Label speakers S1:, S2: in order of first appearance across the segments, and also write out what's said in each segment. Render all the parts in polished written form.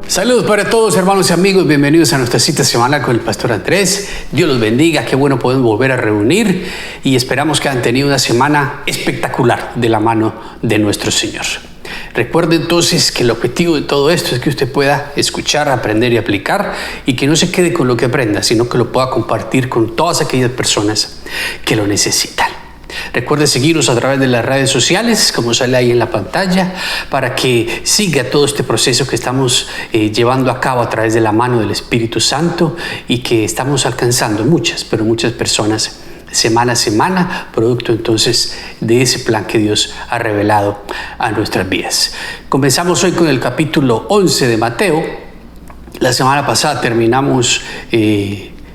S1: Saludos para todos, hermanos y amigos. Bienvenidos a nuestra cita semanal con el Pastor Andrés. Dios los bendiga. Qué bueno podemos volver a reunir y esperamos que hayan tenido una semana espectacular de la mano de nuestro Señor. Recuerde entonces que el objetivo de todo esto es que usted pueda escuchar, aprender y aplicar, y que no se quede con lo que aprenda, sino que lo pueda compartir con todas aquellas personas que lo necesitan. Recuerde seguirnos a través de las redes sociales, como sale ahí en la pantalla, para que siga todo este proceso que estamos llevando a cabo a través de la mano del Espíritu Santo y que estamos alcanzando muchas personas semana a semana, producto entonces de ese plan que Dios ha revelado a nuestras vidas. Comenzamos hoy con el capítulo 11 de Mateo. La semana pasada terminamos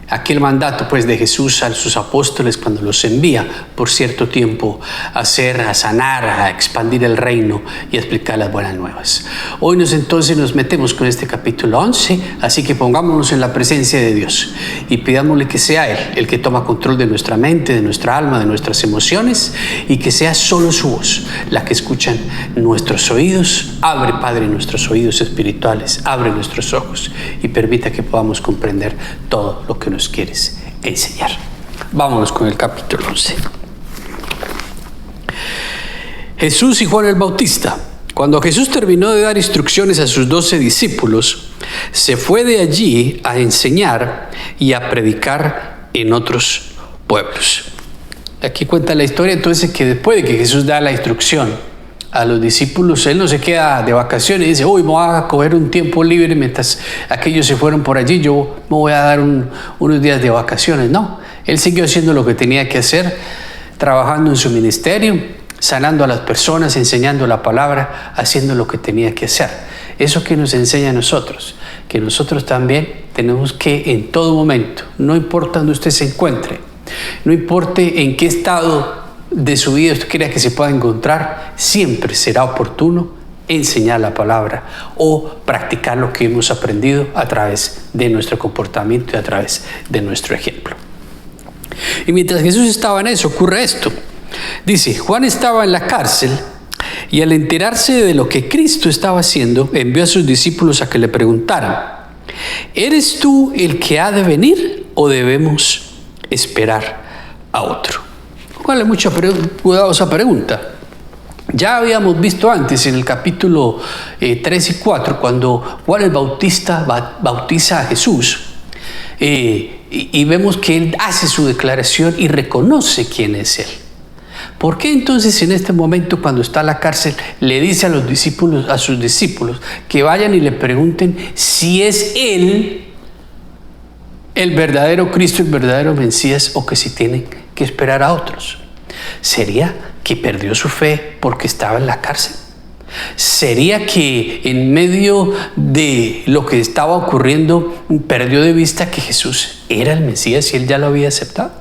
S1: aquel mandato de Jesús a sus apóstoles cuando los envía por cierto tiempo a sanar, a expandir el reino y a explicar las buenas nuevas. Hoy entonces nos metemos con este capítulo 11, así que pongámonos en la presencia de Dios y pidámosle que sea Él el que toma control de nuestra mente, de nuestra alma, de nuestras emociones, y que sea solo su voz la que escuchan nuestros oídos. Abre, Padre, nuestros oídos espirituales, abre nuestros ojos y permita que podamos comprender todo lo que nos quieres enseñar. Vámonos con el capítulo 11. Jesús y Juan el Bautista. Cuando Jesús terminó de dar instrucciones a sus 12 discípulos, se fue de allí a enseñar y a predicar en otros pueblos. Aquí cuenta la historia entonces que después de que Jesús da la instrucción a los discípulos, Él no se queda de vacaciones y dice: hoy me voy a coger un tiempo libre mientras aquellos se fueron por allí, yo me voy a dar unos días de vacaciones. No, Él siguió haciendo lo que tenía que hacer, trabajando en su ministerio, sanando a las personas, enseñando la palabra, haciendo lo que tenía que hacer. Eso que nos enseña a nosotros, que nosotros también tenemos que en todo momento, no importa donde usted se encuentre, no importe en qué estado de su vida usted quiera que se pueda encontrar, siempre será oportuno enseñar la palabra o practicar lo que hemos aprendido a través de nuestro comportamiento y a través de nuestro ejemplo. Y mientras Jesús estaba en eso, ocurre esto. Dice: Juan estaba en la cárcel y al enterarse de lo que Cristo estaba haciendo, envió a sus discípulos a que le preguntaran: ¿eres tú el que ha de venir o debemos esperar a otro? Póngale mucho cuidado a esa pregunta. Ya habíamos visto antes en el capítulo 3 y 4, cuando Juan el Bautista bautiza a Jesús, y vemos que él hace su declaración y reconoce quién es él. ¿Por qué entonces en este momento, cuando está en la cárcel, le dice a sus discípulos que vayan y le pregunten si es él el verdadero Cristo, el verdadero Mesías, o que si tienen que esperar a otros? ¿Sería que perdió su fe porque estaba en la cárcel? ¿Sería que en medio de lo que estaba ocurriendo perdió de vista que Jesús era el Mesías y él ya lo había aceptado?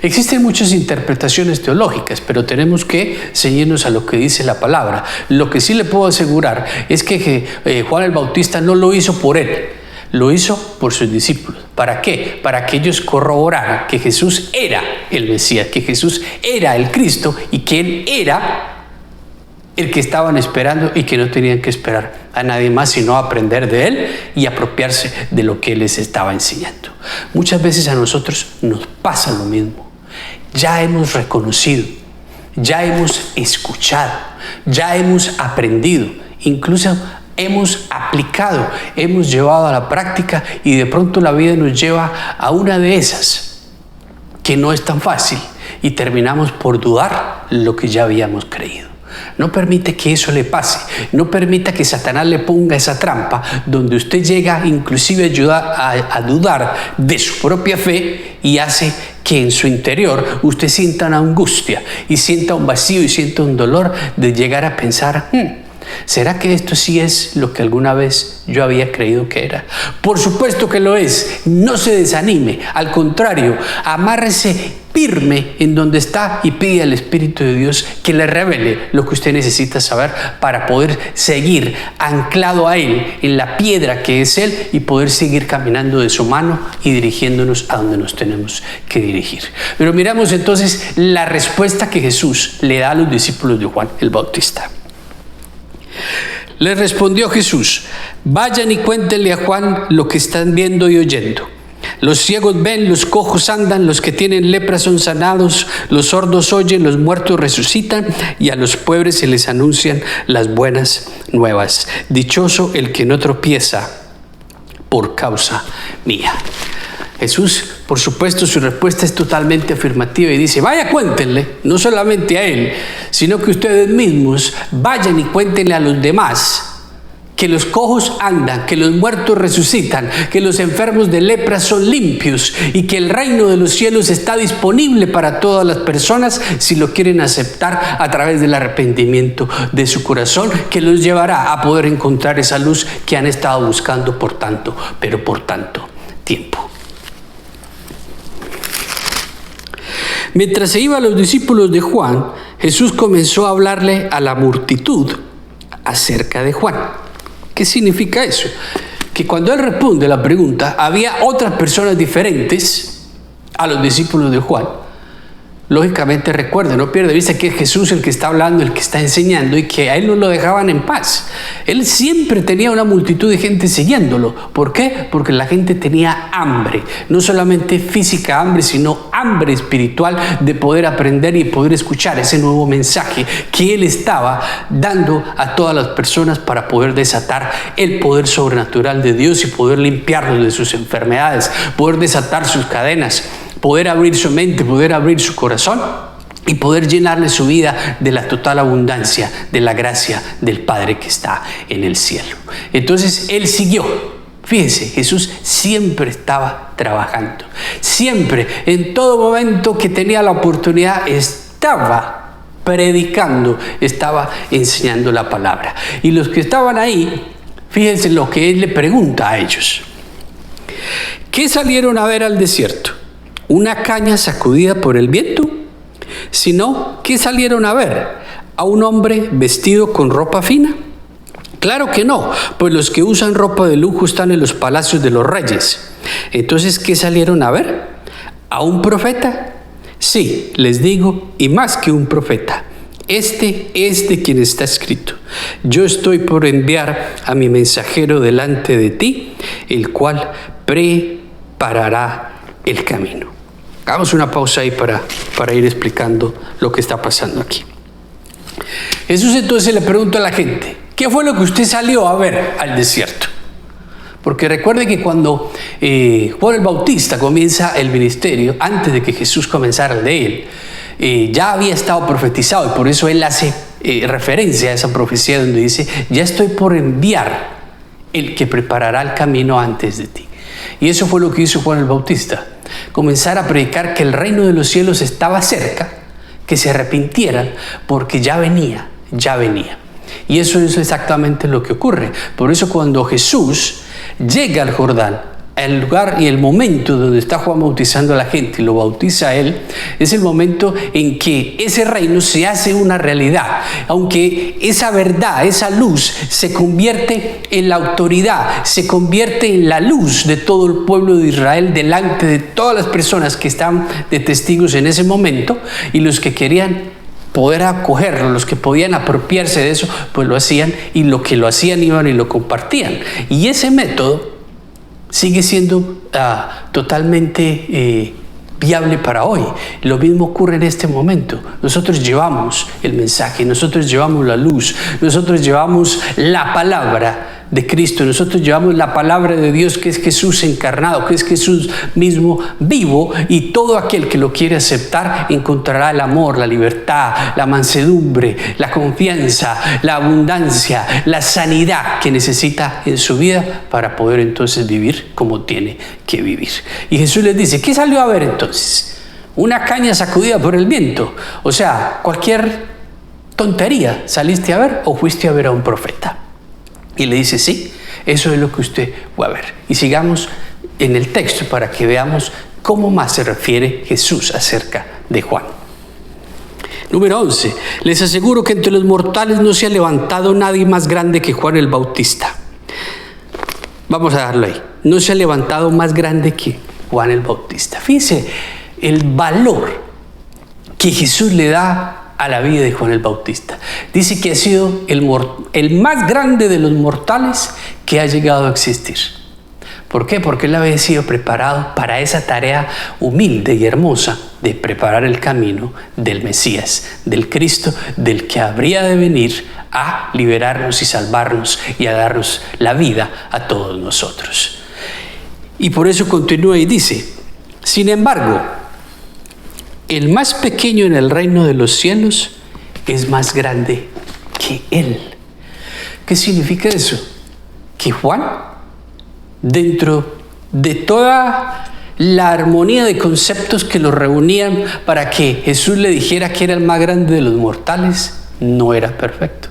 S1: Existen muchas interpretaciones teológicas, pero tenemos que ceñirnos a lo que dice la palabra. Lo que sí le puedo asegurar es que Juan el Bautista no lo hizo por él, lo hizo por sus discípulos. ¿Para qué? Para que ellos corroboraran que Jesús era el Mesías, que Jesús era el Cristo y que Él era el que estaban esperando y que no tenían que esperar a nadie más sino aprender de Él y apropiarse de lo que Él les estaba enseñando. Muchas veces a nosotros nos pasa lo mismo. Ya hemos reconocido, ya hemos escuchado, ya hemos aprendido, incluso hemos aplicado, hemos llevado a la práctica, y de pronto la vida nos lleva a una de esas que no es tan fácil y terminamos por dudar lo que ya habíamos creído. No permite que eso le pase, no permita que Satanás le ponga esa trampa donde usted llega inclusive a dudar de su propia fe y hace que en su interior usted sienta una angustia y sienta un vacío y sienta un dolor de llegar a pensar: ¿será que esto sí es lo que alguna vez yo había creído que era? Por supuesto que lo es. No se desanime. Al contrario, amárrese firme en donde está y pide al Espíritu de Dios que le revele lo que usted necesita saber para poder seguir anclado a Él, en la piedra que es Él, y poder seguir caminando de su mano y dirigiéndonos a donde nos tenemos que dirigir. Pero miramos entonces la respuesta que Jesús le da a los discípulos de Juan el Bautista. Le respondió Jesús: vayan y cuéntenle a Juan lo que están viendo y oyendo. Los ciegos ven, los cojos andan, los que tienen lepra son sanados, los sordos oyen, los muertos resucitan, y a los pobres se les anuncian las buenas nuevas. Dichoso el que no tropieza por causa mía. Jesús, por supuesto, su respuesta es totalmente afirmativa y dice: vaya, cuéntenle, no solamente a él, sino que ustedes mismos vayan y cuéntenle a los demás que los cojos andan, que los muertos resucitan, que los enfermos de lepra son limpios y que el reino de los cielos está disponible para todas las personas si lo quieren aceptar a través del arrepentimiento de su corazón, que los llevará a poder encontrar esa luz que han estado buscando por tanto tiempo. Mientras se iban los discípulos de Juan, Jesús comenzó a hablarle a la multitud acerca de Juan. ¿Qué significa eso? Que cuando él responde la pregunta, había otras personas diferentes a los discípulos de Juan. Lógicamente, recuerde, no pierde de vista que es Jesús el que está hablando, el que está enseñando, y que a él no lo dejaban en paz. Él siempre tenía una multitud de gente siguiéndolo. ¿Por qué? Porque la gente tenía hambre, no solamente física hambre, sino hambre espiritual de poder aprender y poder escuchar ese nuevo mensaje que él estaba dando a todas las personas para poder desatar el poder sobrenatural de Dios y poder limpiarlos de sus enfermedades, poder desatar sus cadenas, poder abrir su mente, poder abrir su corazón y poder llenarle su vida de la total abundancia de la gracia del Padre que está en el cielo. Entonces él siguió. Fíjense, Jesús siempre estaba trabajando. Siempre, en todo momento que tenía la oportunidad, estaba predicando, estaba enseñando la palabra. Y los que estaban ahí, fíjense lo que él le pregunta a ellos. ¿Qué salieron a ver al desierto? ¿Una caña sacudida por el viento? Sino, ¿qué salieron a ver? ¿A un hombre vestido con ropa fina? Claro que no, pues los que usan ropa de lujo están en los palacios de los reyes. Entonces, ¿qué salieron a ver? ¿A un profeta? Sí, les digo, y más que un profeta. Este es de quien está escrito: yo estoy por enviar a mi mensajero delante de ti, el cual preparará el camino. Hagamos una pausa ahí para ir explicando lo que está pasando aquí. Jesús entonces le pregunta a la gente: ¿qué fue lo que usted salió a ver al desierto? Porque recuerde que cuando Juan el Bautista comienza el ministerio, antes de que Jesús comenzara el de él, ya había estado profetizado, y por eso él hace referencia a esa profecía donde dice: ya estoy por enviar el que preparará el camino antes de ti. Y eso fue lo que hizo Juan el Bautista: comenzar a predicar que el reino de los cielos estaba cerca, que se arrepintieran porque ya venía. Y eso es exactamente lo que ocurre. Por eso cuando Jesús llega al Jordán, el lugar y el momento donde está Juan bautizando a la gente y lo bautiza a él, es el momento en que ese reino se hace una realidad. Aunque esa verdad, esa luz se convierte en la autoridad, se convierte en la luz de todo el pueblo de Israel delante de todas las personas que están de testigos en ese momento, y los que querían poder acogerlo, los que podían apropiarse de eso, pues lo hacían, y lo que lo hacían iban y lo compartían. Y ese método sigue siendo totalmente viable para hoy. Lo mismo ocurre en este momento. Nosotros llevamos el mensaje, nosotros llevamos la luz, nosotros llevamos la palabra de Cristo, nosotros llevamos la palabra de Dios, que es Jesús encarnado, que es Jesús mismo vivo, y todo aquel que lo quiere aceptar encontrará el amor, la libertad, la mansedumbre, la confianza, la abundancia, la sanidad que necesita en su vida para poder entonces vivir como tiene que vivir. Y Jesús les dice: ¿qué salió a ver entonces? ¿Una caña sacudida por el viento? O sea, cualquier tontería saliste a ver, o fuiste a ver a un profeta. Y le dice: sí, eso es lo que usted va a ver. Y sigamos en el texto para que veamos cómo más se refiere Jesús acerca de Juan. Número 11. Les aseguro que entre los mortales no se ha levantado nadie más grande que Juan el Bautista. Vamos a darlo ahí. No se ha levantado más grande que Juan el Bautista. Fíjense el valor que Jesús le da a la vida de Juan el Bautista. Dice que ha sido el más grande de los mortales que ha llegado a existir. ¿Por qué? Porque él había sido preparado para esa tarea humilde y hermosa de preparar el camino del Mesías, del Cristo, del que habría de venir a liberarnos y salvarnos y a darnos la vida a todos nosotros. Y por eso continúa y dice: sin embargo, el más pequeño en el reino de los cielos es más grande que él. ¿Qué significa eso? Que Juan, dentro de toda la armonía de conceptos que los reunían para que Jesús le dijera que era el más grande de los mortales, no era perfecto.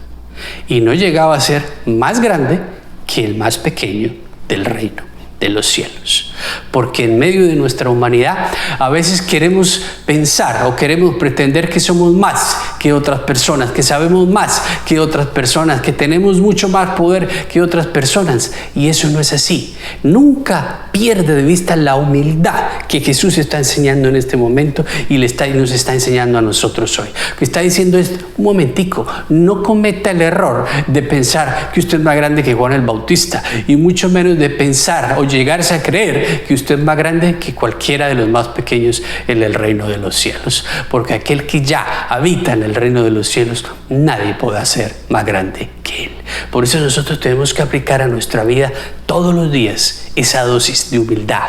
S1: Y no llegaba a ser más grande que el más pequeño del reino de los cielos. Porque en medio de nuestra humanidad a veces queremos pensar o queremos pretender que somos más que otras personas, que sabemos más que otras personas, que tenemos mucho más poder que otras personas, y eso no es así. Nunca pierde de vista la humildad que Jesús está enseñando en este momento y nos está enseñando a nosotros hoy. Que está diciendo es: un momentico, no cometa el error de pensar que usted es más grande que Juan el Bautista, y mucho menos de pensar o llegarse a creer que usted es más grande que cualquiera de los más pequeños en el reino de los cielos, porque aquel que ya habita en el reino de los cielos, nadie puede ser más grande que él. Por eso nosotros tenemos que aplicar a nuestra vida todos los días esa dosis de humildad,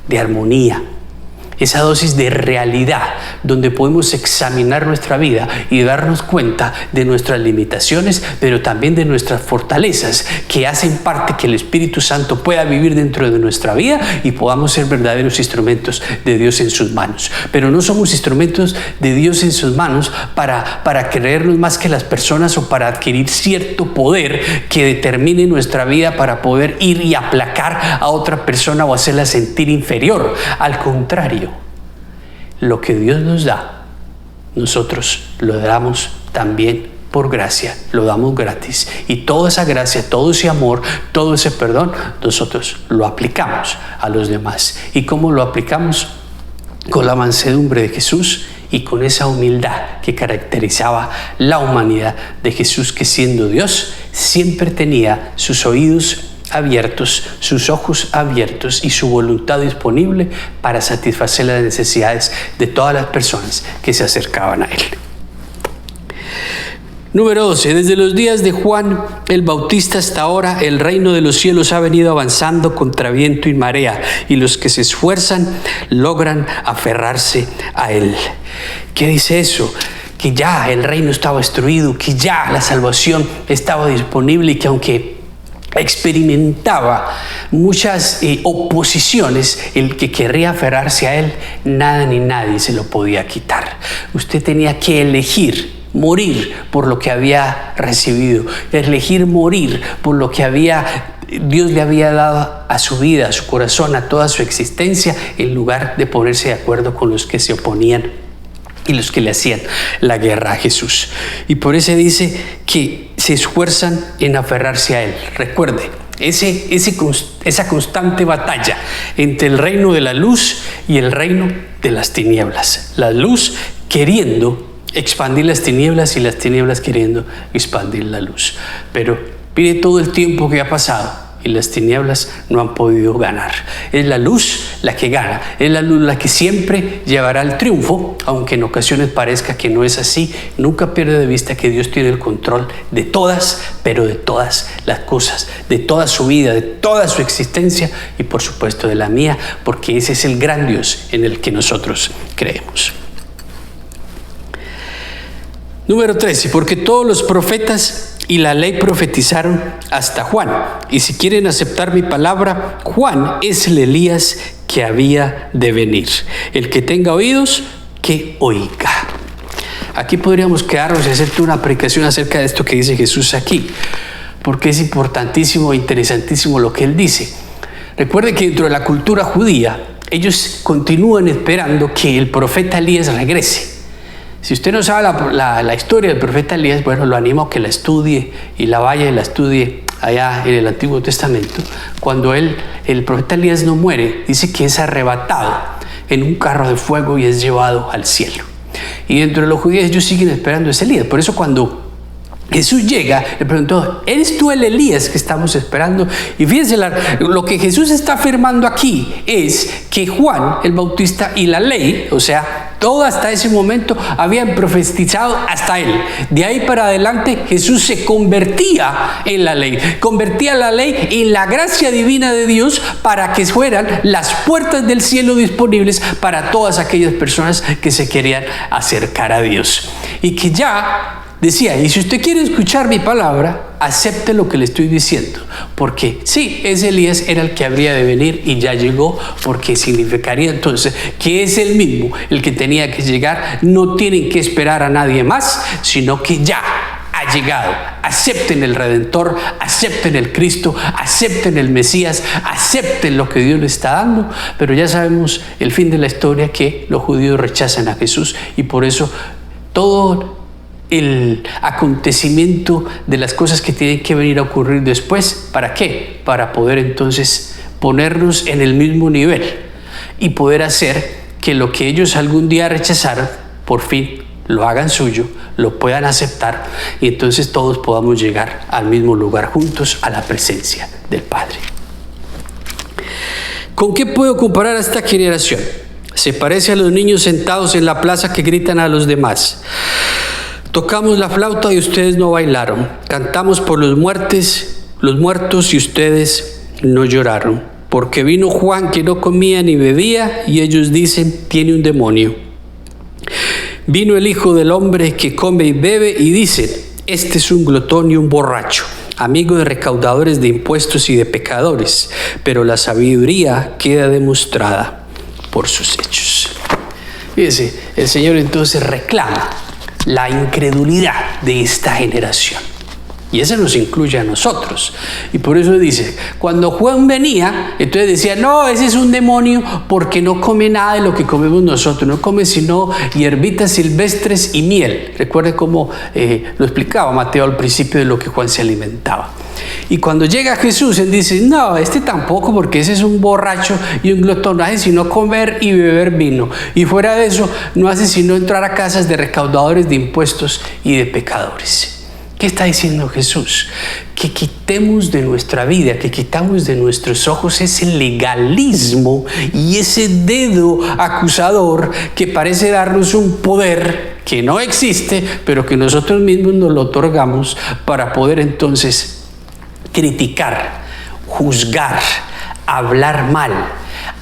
S1: de armonía, esa dosis de realidad, donde podemos examinar nuestra vida y darnos cuenta de nuestras limitaciones, pero también de nuestras fortalezas, que hacen parte que el Espíritu Santo pueda vivir dentro de nuestra vida y podamos ser verdaderos instrumentos de Dios en sus manos. Pero no somos instrumentos de Dios en sus manos para creernos más que las personas o para adquirir cierto poder que determine nuestra vida para poder ir y aplacar a otra persona o hacerla sentir inferior. Al contrario, lo que Dios nos da, nosotros lo damos también por gracia, lo damos gratis. Y toda esa gracia, todo ese amor, todo ese perdón, nosotros lo aplicamos a los demás. ¿Y cómo lo aplicamos? Con la mansedumbre de Jesús y con esa humildad que caracterizaba la humanidad de Jesús, que siendo Dios siempre tenía sus oídos abiertos, sus ojos abiertos y su voluntad disponible para satisfacer las necesidades de todas las personas que se acercaban a él. Número 12. Desde los días de Juan el Bautista hasta ahora, el reino de los cielos ha venido avanzando contra viento y marea, y los que se esfuerzan logran aferrarse a él. ¿Qué dice eso? Que ya el reino estaba destruido, que ya la salvación estaba disponible, y que aunque experimentaba muchas oposiciones, el que querría aferrarse a él, nada ni nadie se lo podía quitar. Usted tenía que elegir morir por lo que había recibido, elegir morir por lo que Dios le había dado a su vida, a su corazón, a toda su existencia, en lugar de ponerse de acuerdo con los que se oponían y los que le hacían la guerra a Jesús. Y por eso dice que se esfuerzan en aferrarse a él. Recuerde, esa constante batalla entre el reino de la luz y el reino de las tinieblas. La luz queriendo expandir las tinieblas y las tinieblas queriendo expandir la luz. Pero mire todo el tiempo que ha pasado y las tinieblas no han podido ganar. Es la luz la que gana, es la luz la que siempre llevará el triunfo, aunque en ocasiones parezca que no es así. Nunca pierde de vista que Dios tiene el control de todas, pero de todas las cosas, de toda su vida, de toda su existencia y por supuesto de la mía, porque ese es el gran Dios en el que nosotros creemos. Número 13, porque todos los profetas y la ley profetizaron hasta Juan. Y si quieren aceptar mi palabra, Juan es el Elías que había de venir. El que tenga oídos, que oiga. Aquí podríamos quedarnos y hacerte una predicación acerca de esto que dice Jesús aquí, porque es importantísimo e interesantísimo lo que él dice. Recuerde que dentro de la cultura judía, ellos continúan esperando que el profeta Elías regrese. Si usted no sabe la historia del profeta Elías, bueno, lo animo a que la estudie y la vaya y la estudie allá en el Antiguo Testamento. Cuando el profeta Elías no muere, dice que es arrebatado en un carro de fuego y es llevado al cielo. Y dentro de los judíos ellos siguen esperando a ese Elías. Por eso cuando Jesús llega, le preguntó, ¿eres tú el Elías que estamos esperando? Y fíjense, lo que Jesús está afirmando aquí es que Juan el Bautista y la ley, o sea, todo hasta ese momento habían profetizado hasta él. De ahí para adelante Jesús se convertía en la ley, convertía la ley en la gracia divina de Dios para que fueran las puertas del cielo disponibles para todas aquellas personas que se querían acercar a Dios. Y que ya decía, y si usted quiere escuchar mi palabra, acepte lo que le estoy diciendo, porque sí, ese Elías era el que habría de venir y ya llegó, porque significaría entonces que es el mismo el que tenía que llegar. No tienen que esperar a nadie más, sino que ya ha llegado. Acepten el Redentor, acepten el Cristo, acepten el Mesías, acepten lo que Dios les está dando. Pero ya sabemos el fin de la historia, que los judíos rechazan a Jesús, y por eso todo el acontecimiento de las cosas que tienen que venir a ocurrir después. ¿Para qué? Para poder entonces ponernos en el mismo nivel y poder hacer que lo que ellos algún día rechazaron, por fin lo hagan suyo, lo puedan aceptar, y entonces todos podamos llegar al mismo lugar juntos, a la presencia del Padre. ¿Con qué puedo comparar a esta generación? Se parece a los niños sentados en la plaza que gritan a los demás: tocamos la flauta y ustedes no bailaron. Cantamos por los muertos y ustedes no lloraron. Porque vino Juan, que no comía ni bebía, y ellos dicen, tiene un demonio. Vino el Hijo del Hombre, que come y bebe, y dicen, este es un glotón y un borracho, amigo de recaudadores de impuestos y de pecadores. Pero la sabiduría queda demostrada por sus hechos. Fíjense, el Señor entonces reclama la incredulidad de esta generación, y eso nos incluye a nosotros. Y por eso dice, cuando Juan venía, entonces decía, no, ese es un demonio porque no come nada de lo que comemos nosotros, no come sino hierbitas silvestres y miel. Recuerde cómo lo explicaba Mateo al principio de lo que Juan se alimentaba. Y cuando llega Jesús, él dice, no, este tampoco, porque ese es un borracho y un glotón, no hace sino comer y beber vino, y fuera de eso no hace sino entrar a casas de recaudadores de impuestos y de pecadores. ¿Qué está diciendo Jesús? Que quitemos de nuestra vida, que quitamos de nuestros ojos ese legalismo y ese dedo acusador que parece darnos un poder que no existe, pero que nosotros mismos nos lo otorgamos para poder entonces criticar, juzgar, hablar mal,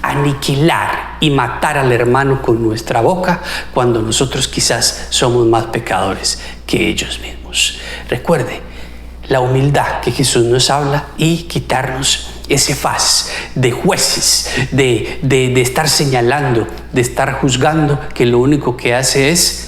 S1: aniquilar y matar al hermano con nuestra boca, cuando nosotros quizás somos más pecadores que ellos mismos. Recuerde la humildad que Jesús nos habla, y quitarnos ese faz de jueces, de estar señalando, de estar juzgando, que lo único que hace es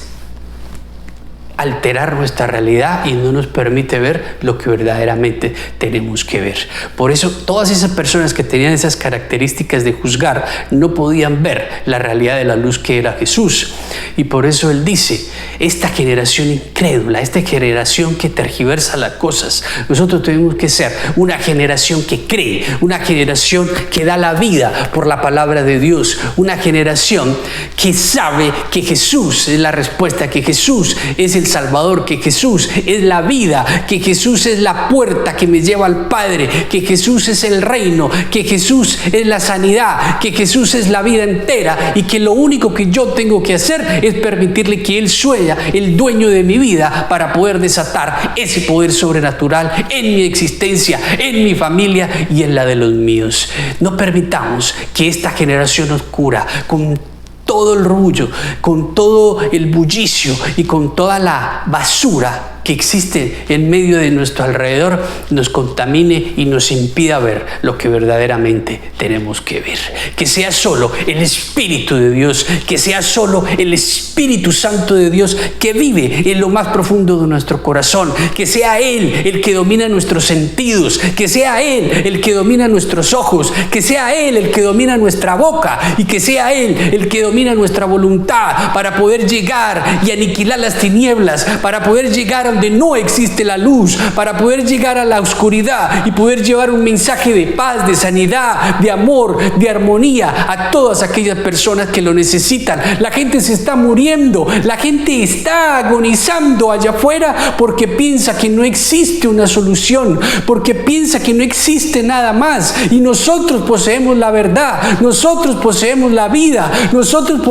S1: alterar nuestra realidad y no nos permite ver lo que verdaderamente tenemos que ver. Por eso todas esas personas que tenían esas características de juzgar no podían ver la realidad de la luz que era Jesús. Y por eso él dice, esta generación incrédula, esta generación que tergiversa las cosas, nosotros tenemos que ser una generación que cree, una generación que da la vida por la palabra de Dios, una generación que sabe que Jesús es la respuesta, que Jesús es el Salvador, que Jesús es la vida, que Jesús es la puerta que me lleva al Padre, que Jesús es el reino, que Jesús es la sanidad, que Jesús es la vida entera, y que lo único que yo tengo que hacer es permitirle que Él sea el dueño de mi vida para poder desatar ese poder sobrenatural en mi existencia, en mi familia y en la de los míos. No permitamos que esta generación oscura, con todo el orgullo, con todo el bullicio y con toda la basura que existe en medio de nuestro alrededor, nos contamine y nos impida ver lo que verdaderamente tenemos que ver. Que sea solo el Espíritu de Dios, que sea solo el Espíritu Santo de Dios que vive en lo más profundo de nuestro corazón, que sea Él el que domina nuestros sentidos, que sea Él el que domina nuestros ojos, que sea Él el que domina nuestra boca, y que sea Él el que domina nuestra voluntad, para poder llegar y aniquilar las tinieblas, para poder llegar donde no existe la luz, para poder llegar a la oscuridad y poder llevar un mensaje de paz, de sanidad, de amor, de armonía a todas aquellas personas que lo necesitan. La gente se está muriendo, la gente está agonizando allá afuera porque piensa que no existe una solución, porque piensa que no existe nada más. Y nosotros poseemos la verdad, nosotros poseemos la vida, nosotros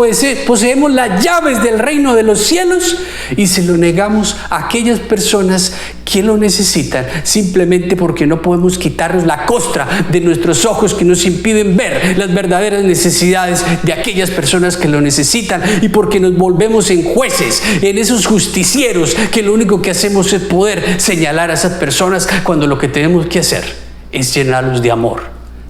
S1: poseemos las llaves del reino de los cielos, y se lo negamos a aquellas personas que lo necesitan, simplemente porque no podemos quitarnos la costra de nuestros ojos que nos impiden ver las verdaderas necesidades de aquellas personas que lo necesitan, y porque nos volvemos en jueces, en esos justicieros que lo único que hacemos es poder señalar a esas personas, cuando lo que tenemos que hacer es llenarlos de amor,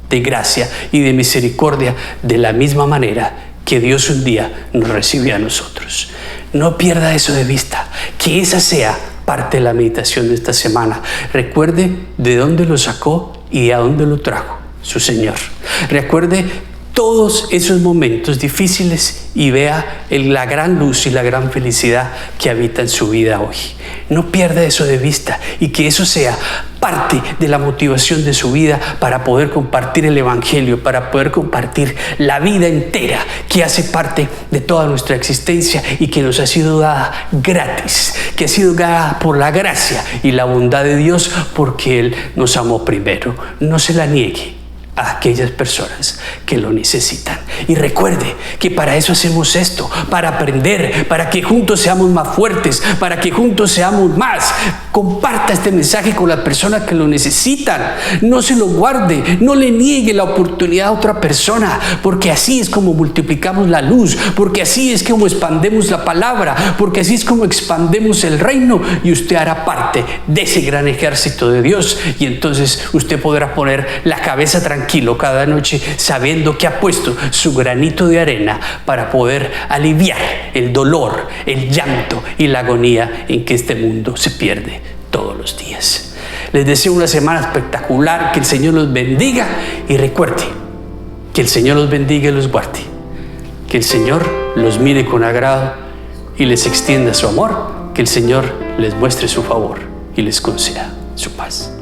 S1: de gracia y de misericordia, de la misma manera que Dios un día nos recibió a nosotros. No pierda eso de vista, que esa sea parte de la meditación de esta semana. Recuerde de dónde lo sacó y a dónde lo trajo su Señor. Recuerde todos esos momentos difíciles y vea la gran luz y la gran felicidad que habita en su vida hoy. No pierda eso de vista, y que eso sea parte de la motivación de su vida para poder compartir el Evangelio, para poder compartir la vida entera que hace parte de toda nuestra existencia y que nos ha sido dada gratis, que ha sido dada por la gracia y la bondad de Dios, porque Él nos amó primero. No se la niegue a aquellas personas que lo necesitan. Y recuerde que para eso hacemos esto, para aprender, para que juntos seamos más fuertes, para que juntos seamos más. Comparta este mensaje con las personas que lo necesitan. No se lo guarde, no le niegue la oportunidad a otra persona, porque así es como multiplicamos la luz, porque así es como expandemos la palabra, porque así es como expandemos el reino, y usted hará parte de ese gran ejército de Dios, y entonces usted podrá poner la cabeza tranquilo cada noche, sabiendo que ha puesto su granito de arena para poder aliviar el dolor, el llanto y la agonía en que este mundo se pierde todos los días. Les deseo una semana espectacular, que el Señor los bendiga, y recuerde que el Señor los bendiga y los guarde, que el Señor los mire con agrado y les extienda su amor, que el Señor les muestre su favor y les conceda su paz.